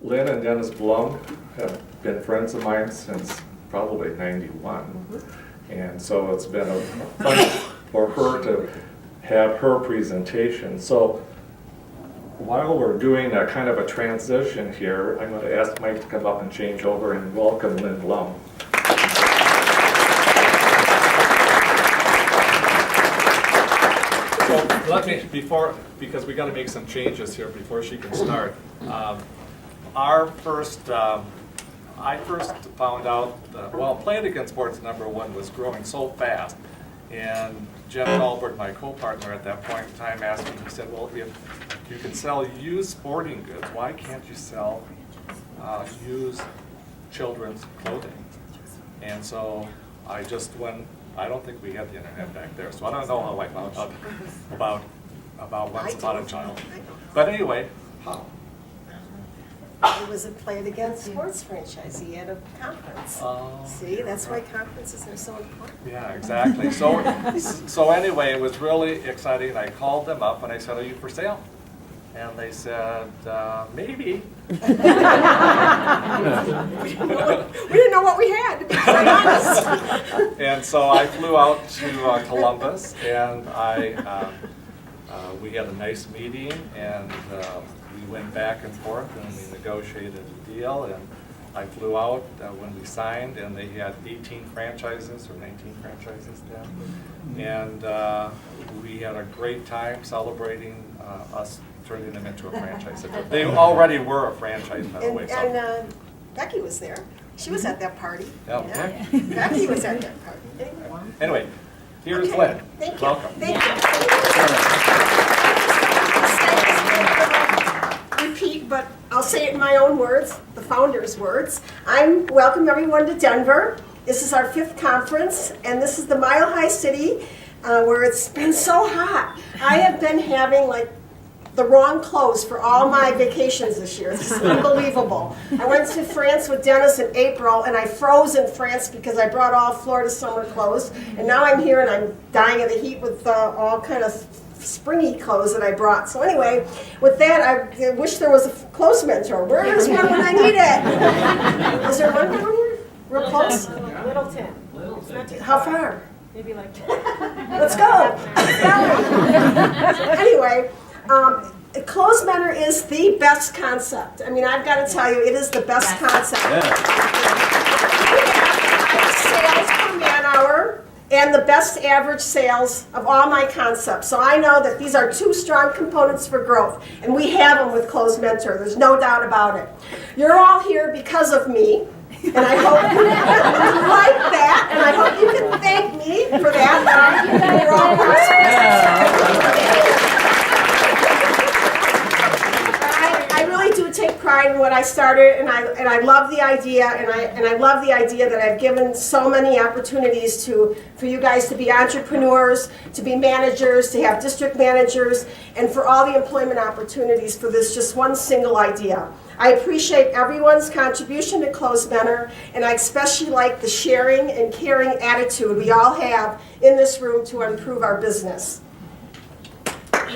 Lynn and Dennis Blum have been friends of mine since probably '91. And so it's been a fun for her to have her presentation. So while we're doing a kind of a transition here, I'm going to ask Mike to come up and change over and welcome Lynn Blum. So let me, because we got to make some changes here before she can start. I first found out that, well, Playing Against Sports #1 was growing so fast, and Jim Albert, my co-partner at that point in time, asked me, he said, well, if you can sell used sporting goods, why can't you sell used children's clothing? And so I just went, I don't think we had the internet back there, so I don't know how I found out about Once Upon a Child. But anyway, how? It was a Played Against Sports franchisee at a conference. See, that's why conferences are so important. Yeah, exactly. So anyway, it was really exciting. I called them up and I said, are you for sale? And they said, maybe. We didn't know what we had, to be quite honest. And so I flew out to Columbus, and we had a nice meeting, and we went back and forth, and we negotiated a deal, and I flew out when we signed, and they had 18 franchises or 19 franchises then, and we had a great time celebrating us turning them into a franchise. They already were a franchise, by the way. So. And Becky was there. She was at that party. Yeah. Becky was at that party. Anyway, here's Lynn. Thank you. Welcome. Thank you. Repeat, but I'll say it in my own words, the founder's words. Welcome everyone to Denver. This is our 5th conference, and this is the Mile High City where it's been so hot. I have been having like the wrong clothes for all my vacations this year. This is unbelievable. I went to France with Dennis in April, and I froze in France because I brought all Florida summer clothes. And now I'm here and I'm dying of the heat with all kind of springy clothes that I brought. So anyway, with that, I wish there was a clothes mentor. Where is one when I need it? Is there one down here? Real close? Littleton. How far? Maybe like Let's go. Anyway, Clothes Mentor is the best concept. I mean, I've got to tell you, it is the best concept. Sales per man hour and the best average sales of all my concepts. So I know that these are 2 strong components for growth, and we have them with Clothes Mentor. There's no doubt about it. You're all here because of me. And I hope you like that, and I hope you can thank me for that. You're all I really do take pride in what I started, and I love the idea, and I love the idea that I've given so many opportunities for you guys to be entrepreneurs, to be managers, to have district managers, and for all the employment opportunities for this just one single idea. I appreciate everyone's contribution to Clothes Mentor, and I especially like the sharing and caring attitude we all have in this room to improve our business. This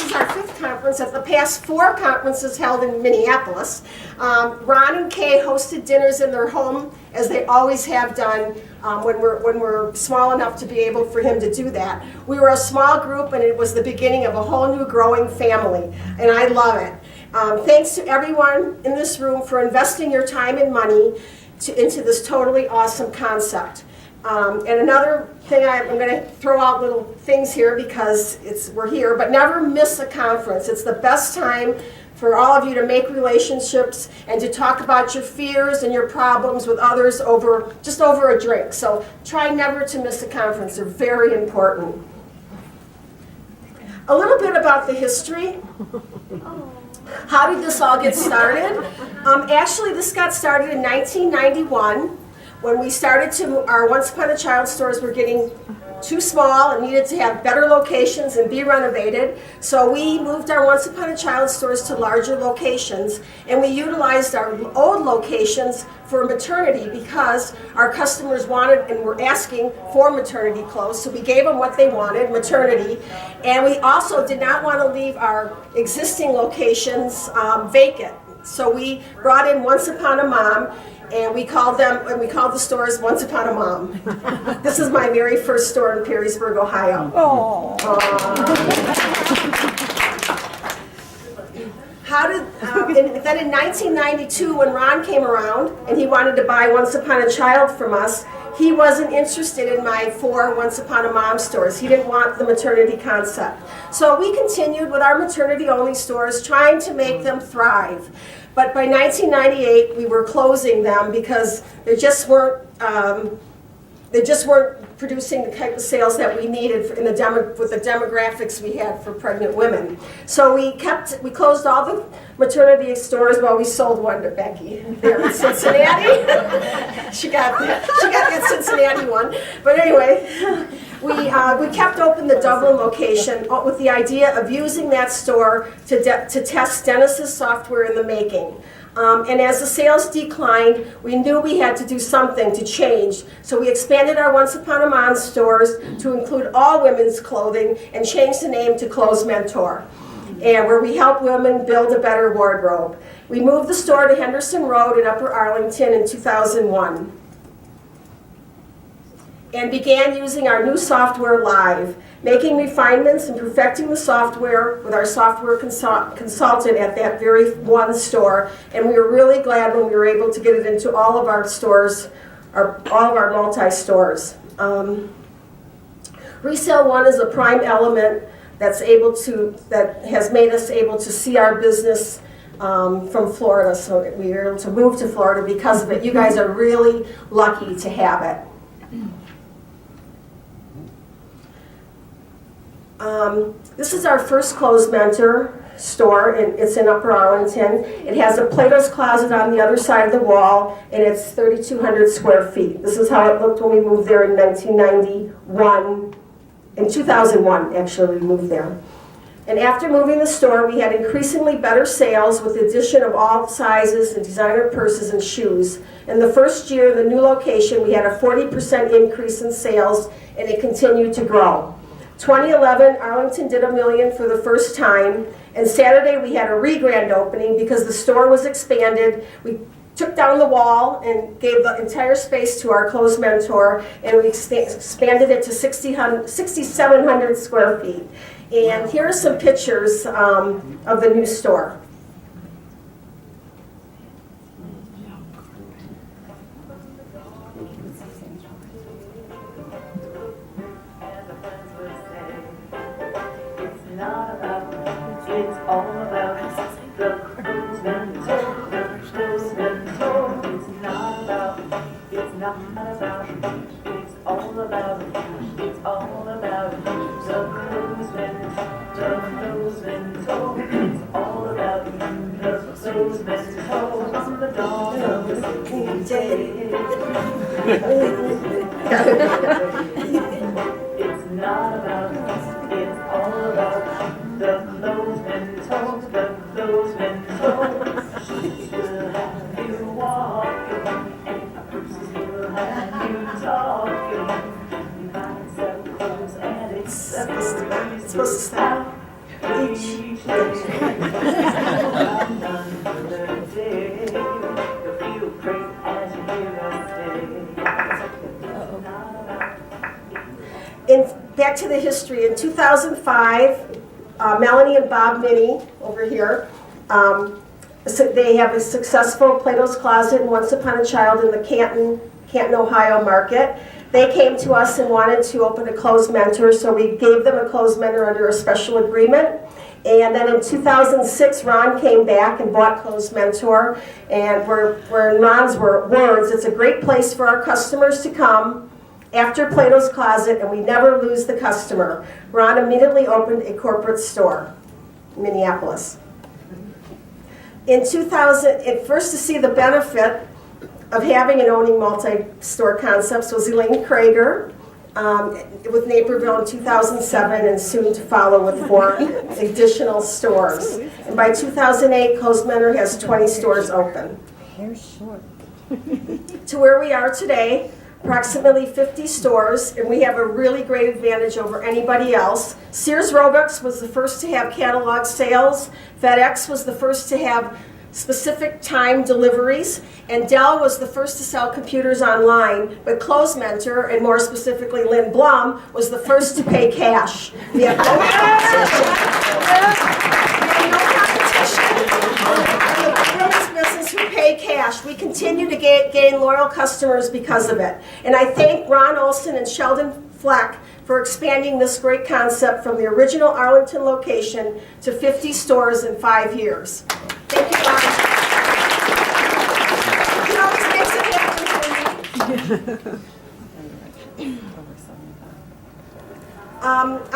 is our 5th conference of the past 4 conferences held in Minneapolis. Ron and Kay hosted dinners in their home, as they always have done when we're small enough to be able for him to do that. We were a small group, and it was the beginning of a whole new growing family, and I love it. Thanks to everyone in this room for investing your time and money into this totally awesome concept. And another thing, I'm going to throw out little things here because we're here, but never miss a conference. It's the best time for all of you to make relationships and to talk about your fears and your problems with others just over a drink. So try never to miss a conference. They're very important. A little bit about the history. How did this all get started? Actually, this got started in 1991 when we started our Once Upon a Child stores were getting too small and needed to have better locations and be renovated. So we moved our Once Upon a Child stores to larger locations, and we utilized our old locations for maternity because our customers wanted and were asking for maternity clothes. So we gave them what they wanted, maternity. And we also did not want to leave our existing locations vacant. So we brought in Once Upon a Mom, and we called the stores Once Upon a Mom. This is my very first store in Perrysburg, Ohio. Oh. Then in 1992, when Ron came around and he wanted to buy Once Upon a Child from us, he wasn't interested in my 4 Once Upon a Mom stores. He didn't want the maternity concept. So we continued with our maternity-only stores, trying to make them thrive. But by 1998, we were closing them because they just weren't producing the type of sales that we needed with the demographics we had for pregnant women. So we closed all the maternity stores. Well, we sold one to Becky there in Cincinnati. she got the Cincinnati one. But anyway, we kept open the Dublin location with the idea of using that store to test Dennis's software in the making. And as the sales declined, we knew we had to do something to change. So we expanded our Once Upon a Mom stores to include all women's clothing and changed the name to Clothes Mentor, and where we help women build a better wardrobe. We moved the store to Henderson Road in Upper Arlington in 2001 and began using our new software live, making refinements and perfecting the software with our software consultant at that very one store. And we were really glad when we were able to get it into all of our stores, all of our multi-stores. Resale One is a prime element that has made us able to see our business from Florida. So we were able to move to Florida because of it. You guys are really lucky to have it. This is our first Clothes Mentor store, and it's in Upper Arlington. It has a Plato's Closet on the other side of the wall, and it's 3,200 square feet. This is how it looked when we moved there in 1991. In 2001, actually, we moved there. And after moving the store, we had increasingly better sales with the addition of all sizes and designer purses and shoes. In the first year of the new location, we had a 40% increase in sales, and it continued to grow. 2011, Arlington did $1 million for the first time, and Saturday we had a re-grand opening because the store was expanded. We took down the wall and gave the entire space to our Clothes Mentor, and we expanded it to 6,700 square feet. And here are some pictures of the new store. It's all about the Clothes Mentor. It's not about, it's all about, it's all about the Clothes Mentor. It's all about the Clothes Mentor from the dawn of the day. It's not about, it's all about the Clothes Mentor, the Clothes Mentor. We'll have you walking, and Bruce will have you talking. You buy and sell clothes, and it's supposed to stop each day. Another day, you'll feel great as you hear us say. Back to the history. In 2005, Melanie and Bob Minnie over here, so they have a successful Plato's Closet and Once Upon a Child in the Canton, Ohio market. They came to us and wanted to open a Clothes Mentor, so we gave them a Clothes Mentor under a special agreement. And then in 2006, Ron came back and bought Clothes Mentor. And we're in Ron's words, it's a great place for our customers to come after Plato's Closet, and we never lose the customer. Ron immediately opened a corporate store in Minneapolis. In 2000, first to see the benefit of having and owning multi-store concepts was Elaine Krager. with Naperville in 2007 and soon to follow with 4 additional stores. And by 2008, Closed Mentor has 20 stores open. To where we are today, approximately 50 stores, and we have a really great advantage over anybody else. Sears Roebuck was the first to have catalog sales. FedEx was the first to have specific time deliveries, and Dell was the first to sell computers online, but Closed Mentor, and more specifically Lynn Blum, was the first to pay cash. We have no competition. In this business who pay cash. We continue to gain loyal customers because of it. And I thank Ron Olson and Sheldon Fleck for expanding this great concept from the original Arlington location to 50 stores in 5 years. Thank you, Ron. He always makes it happen for me.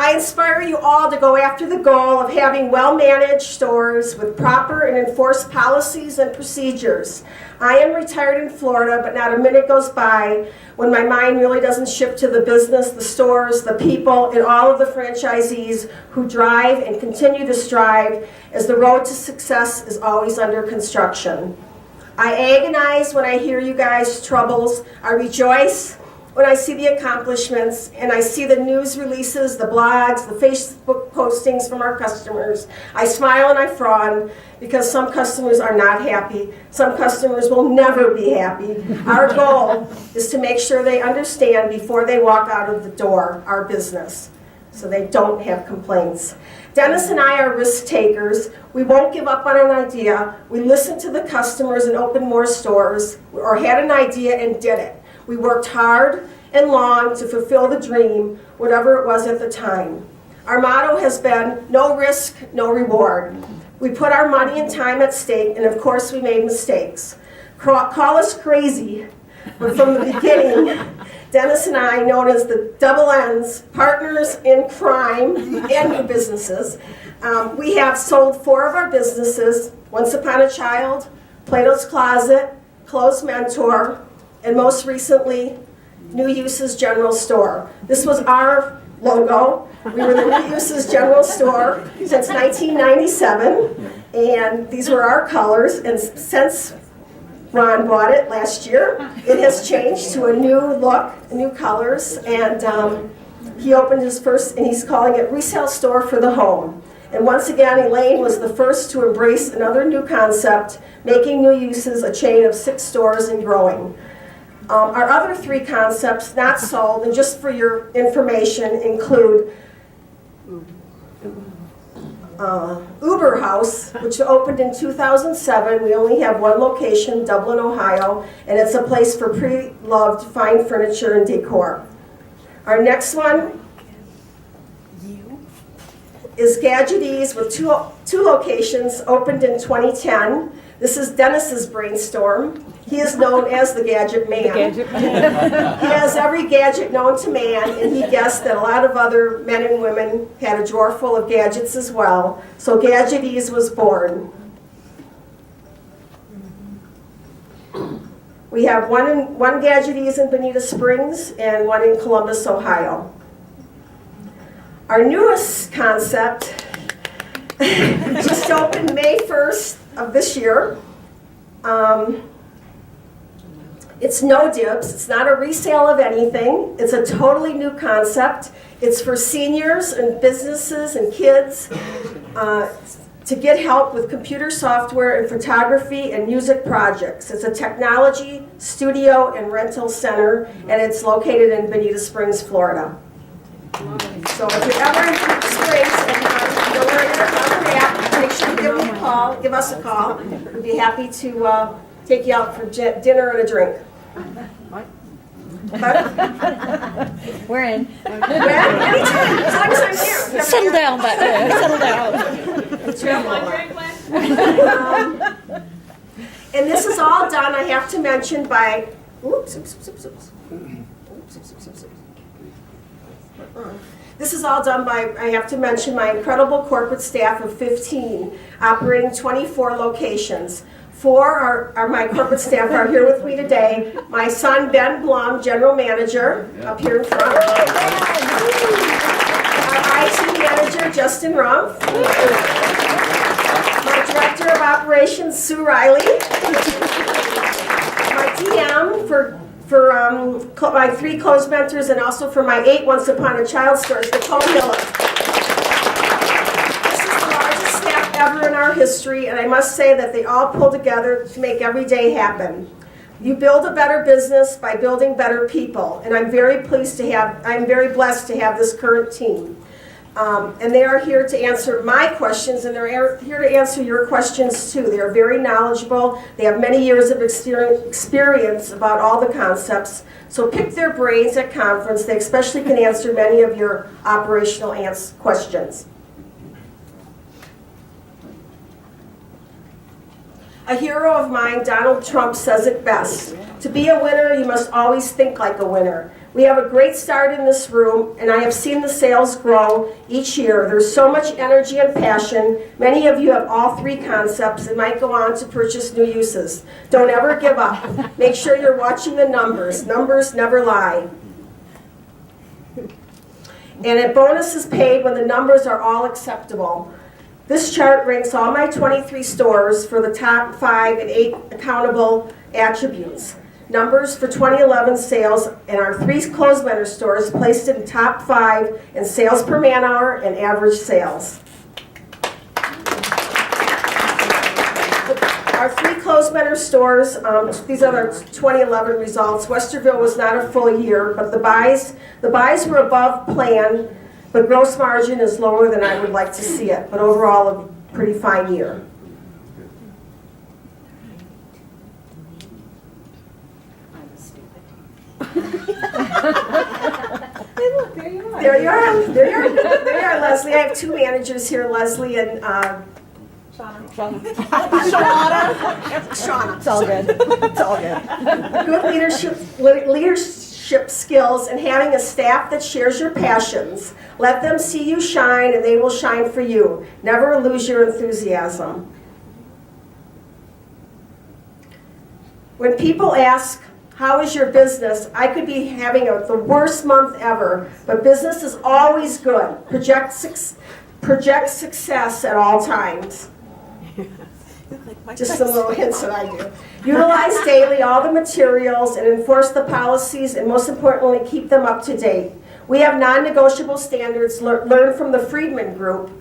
I inspire you all to go after the goal of having well-managed stores with proper and enforced policies and procedures. I am retired in Florida, but not a minute goes by when my mind really doesn't shift to the business, the stores, the people, and all of the franchisees who drive and continue to strive as the road to success is always under construction. I agonize when I hear you guys' troubles. I rejoice when I see the accomplishments and I see the news releases, the blogs, the Facebook postings from our customers. I smile and I frown because some customers are not happy. Some customers will never be happy. Our goal is to make sure they understand before they walk out of the door our business, so they don't have complaints. Dennis and I are risk takers. We won't give up on an idea. We listened to the customers and opened more stores, or had an idea and did it. We worked hard and long to fulfill the dream, whatever it was at the time. Our motto has been, no risk, no reward. We put our money and time at stake, and of course we made mistakes. Call us crazy, but from the beginning, Dennis and I, known as the double N's, partners in crime and new businesses, we have sold 4 of our businesses, Once Upon a Child, Plato's Closet, Closed Mentor, and most recently, New Uses General Store. This was our logo. We were the New Uses General Store since 1997, and these were our colors. And since Ron bought it last year, it has changed to a new look, new colors, and he opened his first, and he's calling it Resale Store for the Home. And once again, Elaine was the first to embrace another new concept, making New Uses a chain of 6 stores and growing. Our other 3 concepts not sold, and just for your information, include Uber House, which opened in 2007. We only have 1 location, Dublin, Ohio, and it's a place for pre-loved fine furniture and decor. Our next one is Gadgetees with two locations, opened in 2010. This is Dennis's brainstorm. He is known as the Gadget Man. He has every gadget known to man, and he guessed that a lot of other men and women had a drawer full of gadgets as well. So Gadgetees was born. We have one Gadgetees in Bonita Springs and 1 in Columbus, Ohio. Our newest concept just opened May 1st of this year. It's no dibs. It's not a resale of anything. It's a totally new concept. It's for seniors and businesses and kids to get help with computer software and photography and music projects. It's a technology, studio, and rental center, and it's located in Bonita Springs, Florida. So if you're ever in Bonita Springs and you know where you're at, make sure you give us a call. We'd be happy to take you out for dinner and a drink. We're in. Anytime, as long as I'm here. Settle down back there. Settle down. And this is all done, I have to mention, by, This is all done by, I have to mention, my incredible corporate staff of 15, operating 24 locations. Four are my corporate staff are here with me today. My son, Ben Blum, General Manager, up here in front. Our IT Manager, Justin Rumpf. My Director of Operations, Sue Riley. My DM for my 3 closed mentors and also for my 8 Once Upon a Child stores, Nicole Miller. This is the largest staff ever in our history, and I must say that they all pull together to make every day happen. You build a better business by building better people, and I'm very blessed to have this current team. And they are here to answer my questions, and they're here to answer your questions too. They are very knowledgeable. They have many years of experience about all the concepts. So pick their brains at conference. They especially can answer many of your operational questions. A hero of mine, Donald Trump, says it best. To be a winner, you must always think like a winner. We have a great start in this room, and I have seen the sales grow each year. There's so much energy and passion. Many of you have all 3 concepts and might go on to purchase new uses. Don't ever give up. Make sure you're watching the numbers. Numbers never lie. And a bonus is paid when the numbers are all acceptable. This chart ranks all my 23 stores for the top 5 and 8 accountable attributes. Numbers for 2011 sales and our 3 closed mentor stores placed in top 5 in sales per man hour and average sales. Our 3 closed mentor stores, these are the 2011 results. Westerville was not a full year, but the buys were above plan, but gross margin is lower than I would like to see it. But overall, a pretty fine year. There you are, Leslie. I have 2 managers here, Leslie and Shauna. It's all good. It's all good. Good leadership skills and having a staff that shares your passions. Let them see you shine and they will shine for you. Never lose your enthusiasm. When people ask, how is your business? I could be having the worst month ever, but business is always good. Project success at all times. Just some little hints that I do. Utilize daily all the materials and enforce the policies, and most importantly, keep them up to date. We have non-negotiable standards learned from the Friedman Group,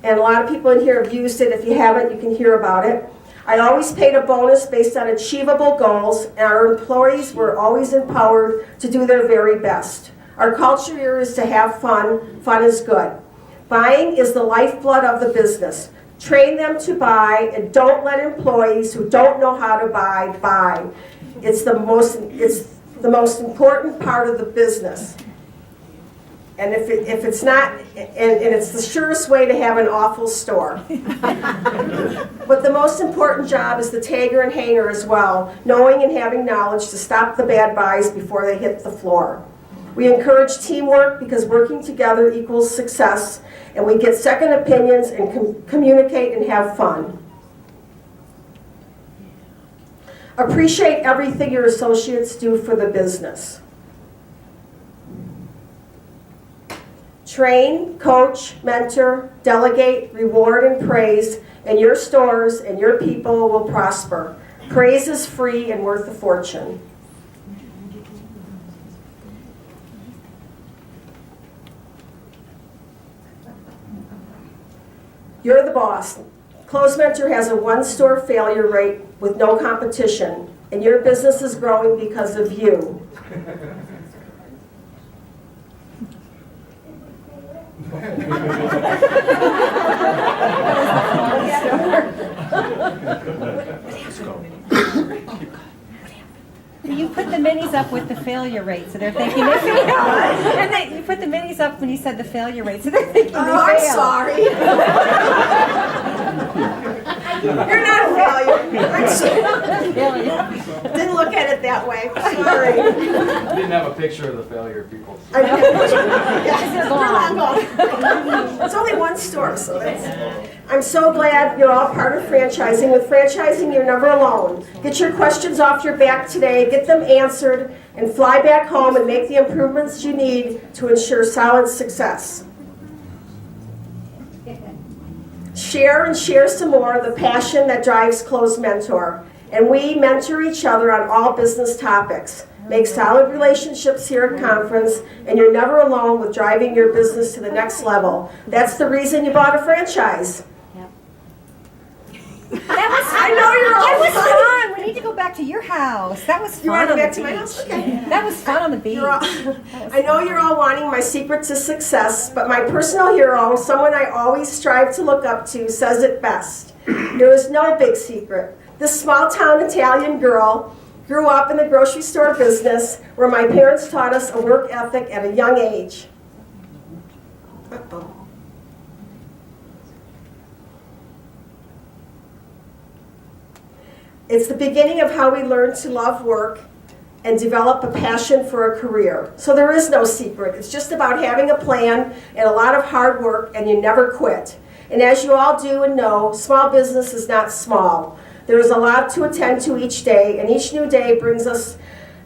and a lot of people in here have used it. If you haven't, you can hear about it. I always paid a bonus based on achievable goals, and our employees were always empowered to do their very best. Our culture here is to have fun. Fun is good. Buying is the lifeblood of the business. Train them to buy, and don't let employees who don't know how to buy. It's the most important part of the business. And if it's not, and it's the surest way to have an awful store. But the most important job is the tagger and hanger as well, knowing and having knowledge to stop the bad buys before they hit the floor. We encourage teamwork because working together equals success, and we get second opinions and communicate and have fun. Appreciate everything your associates do for the business. Train, coach, mentor, delegate, reward, and praise, and your stores and your people will prosper. Praise is free and worth a fortune. You're the boss. Closed Mentor has a 1-store failure rate with no competition, and your business is growing because of you. You put the minis up with the failure rate, so they're thinking they fail. And then you put the minis up when you said the failure rate, so they're thinking they fail. I'm sorry. You're not a failure. I'm sorry. Didn't look at it that way. Sorry. Didn't have a picture of the failure people. I know. Yeah, they're long gone. It's only one store, so that's. I'm so glad you're all part of franchising. With franchising, you're never alone. Get your questions off your back today, get them answered, and fly back home and make the improvements you need to ensure solid success. Share and share some more the passion that drives Close Mentor. And we mentor each other on all business topics. Make solid relationships here at conference, and you're never alone with driving your business to the next level. That's the reason you bought a franchise. That was fun. We need to go back to your house. That was fun. You want to on go back the to my beach. house? Okay. That was fun on the beach. I know you're all wanting my secret to success, but my personal hero, someone I always strive to look up to, says it best. There is no big secret. This small-town Italian girl grew up in the grocery store business where my parents taught us a work ethic at a young age. Uh-oh. It's the beginning of how we learn to love work and develop a passion for a career. So there is no secret. It's just about having a plan and a lot of hard work, and you never quit. And as you all do and know, small business is not small. There is a lot to attend to each day, and each new day brings us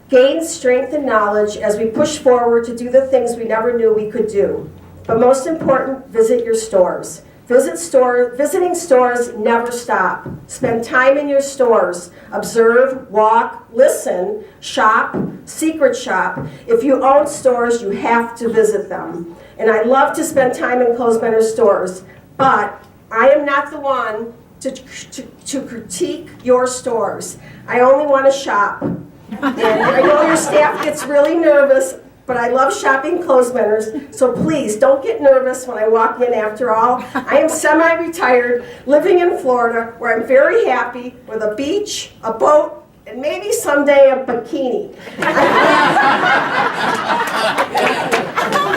gain, strength, and knowledge as we push forward to do the things we never knew we could do. But most important, visit your stores. Visiting stores never stop. Spend time in your stores. Observe, walk, listen, shop, secret shop. If you own stores, you have to visit them. And I love to spend time in Close Mentor stores, but I am not the one to critique your stores. I only want to shop. And I know your staff gets really nervous, but I love shopping Close Mentors, so please don't get nervous when I walk in. After all, I am semi-retired, living in Florida, where I'm very happy with a beach, a boat, and maybe someday a bikini.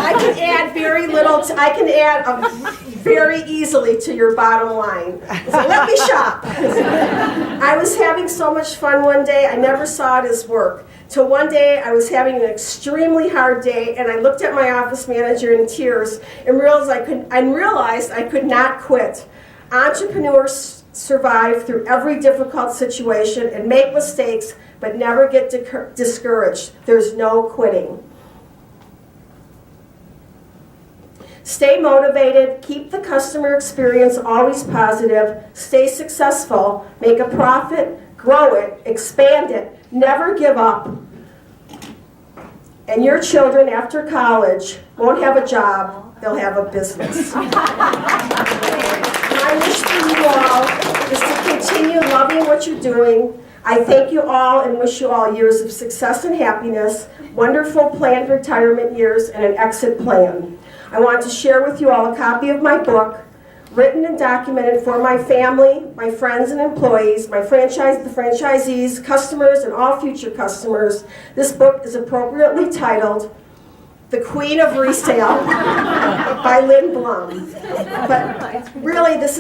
I can add very little. I can add very easily to your bottom line. So let me shop. I was having so much fun one day, I never saw it as work. Till one day I was having an extremely hard day, and I looked at my office manager in tears and realized I could not quit. Entrepreneurs survive through every difficult situation and make mistakes, but never get discouraged. There's no quitting. Stay motivated, keep the customer experience always positive, stay successful, make a profit, grow it, expand it, never give up. And your children after college won't have a job, they'll have a business. My wish for you all is to continue loving what you're doing. I thank you all and wish you all years of success and happiness, wonderful planned retirement years, and an exit plan. I want to share with you all a copy of my book, written and documented for my family, my friends and employees, the franchisees, customers, and all future customers. This book is appropriately titled The Queen of Resale by Lynn Blum. But really, this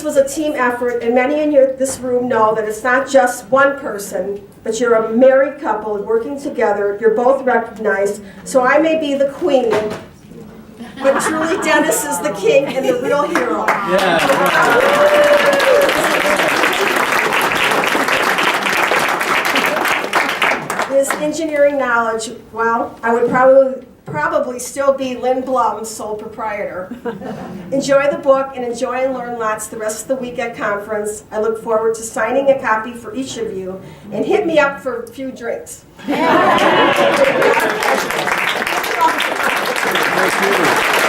was a team effort, and many in this room know that it's not just one person, but you're a married couple working together. You're both recognized. So I may be the queen, but truly Dennis is the king and the real hero. His engineering knowledge, well, I would probably still be Lynn Blum, sole proprietor. Enjoy the book and enjoy and learn lots the rest of the week at conference. I look forward to signing a copy for each of you, and hit me up for a few drinks. Nice